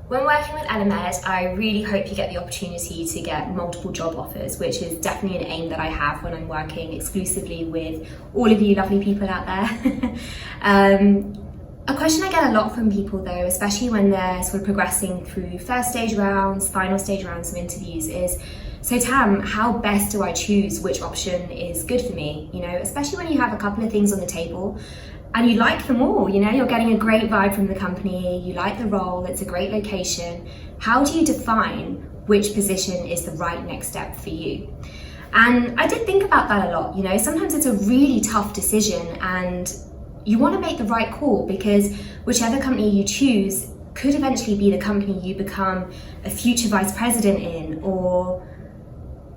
When working with Elemed, I really hope you get the opportunity to get multiple job offers, which is definitely an aim that I have when I'm working exclusively with all of you lovely people out there. A question I get a lot from people though, especially when they're sort of progressing through first stage rounds, final stage rounds of interviews is, so Tam, how best do I choose which option is good for me? You know, especially when you have a couple of things on the table and you like them all, you know, you're getting a great vibe from the company, you like the role, it's a great location. How do you define which position is the right next step for you? And I did think about that a lot, you know, sometimes it's a really tough decision and you want to make the right call because whichever company you choose could eventually be the company you become a future vice president in, or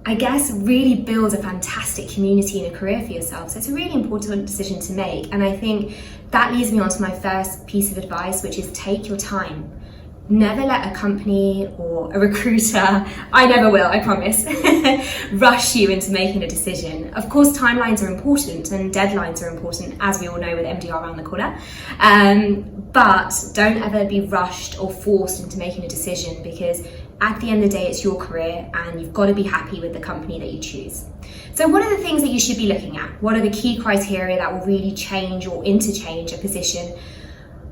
I guess really build a fantastic community and a career for yourself. So it's a really important decision to make. And I think that leads me on to my first piece of advice, which is take your time. Never let a company or a recruiter, I never will, I promise, rush you into making a decision. Of course, timelines are important and deadlines are important, as we all know with MDR around the corner. But don't ever be rushed or forced into making a decision because at the end of the day, it's your career and you've got to be happy with the company that you choose. So what are the things that you should be looking at? What are the key criteria that will really change or interchange a position?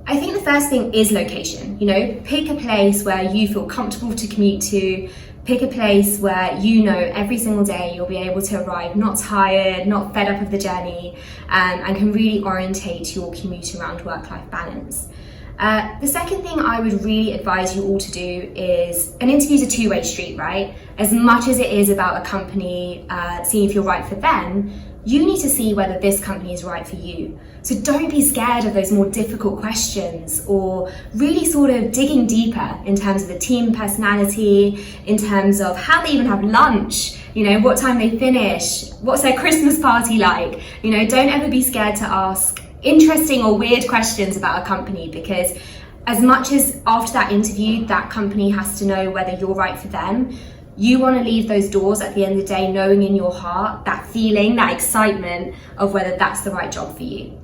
I think the first thing is location. You know, pick a place where you feel comfortable to commute to, pick a place where you know every single day you'll be able to arrive not tired, not fed up of the journey, and can really orientate your commute around work-life balance. The second thing I would really advise you all to do is, an interview is a two-way street, right? As much as it is about a company seeing if you're right for them, you need to see whether this company is right for you. So don't be scared of those more difficult questions or really sort of digging deeper in terms of the team personality, in terms of how they even have lunch, you know, what time they finish, what's their Christmas party like. You know, don't ever be scared to ask interesting or weird questions about a company, because as much as after that interview that company has to know whether you're right for them, you want to leave those doors at the end of the day knowing in your heart that feeling, that excitement of whether that's the right job for you.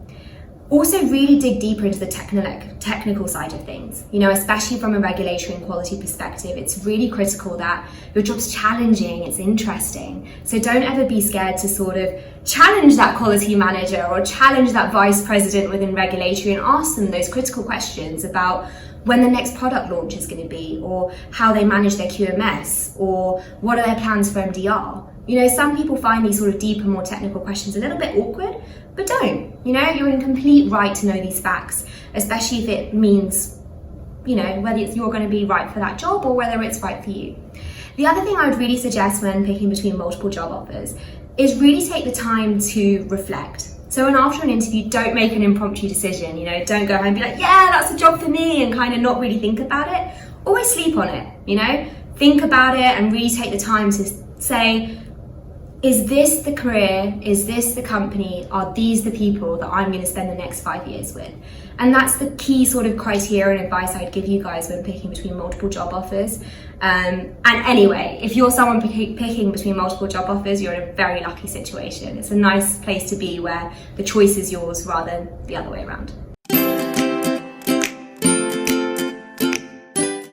Also really dig deeper into the technical side of things, you know, especially from a regulatory and quality perspective. It's really critical that your job's challenging, it's interesting. So don't ever be scared to sort of challenge that quality manager or challenge that vice president within regulatory and ask them those critical questions about when the next product launch is going to be, or how they manage their QMS, or what are their plans for MDR. You know, some people find these sort of deeper, more technical questions a little bit awkward, but don't. You know, you're in complete right to know these facts, especially if it means, you know, whether you're going to be right for that job or whether it's right for you. The other thing I would really suggest when picking between multiple job offers is really take the time to reflect. So after an interview, don't make an impromptu decision, you know, don't go home and be like, yeah, that's a job for me, and kind of not really think about it. Always sleep on it, you know, think about it and really take the time to say, is this the career? Is this the company? Are these the people that I'm going to spend the next 5 years with? And that's the key sort of criteria and advice I'd give you guys when picking between multiple job offers. And anyway, if you're someone picking between multiple job offers, you're in a very lucky situation. It's a nice place to be where the choice is yours rather than the other way around.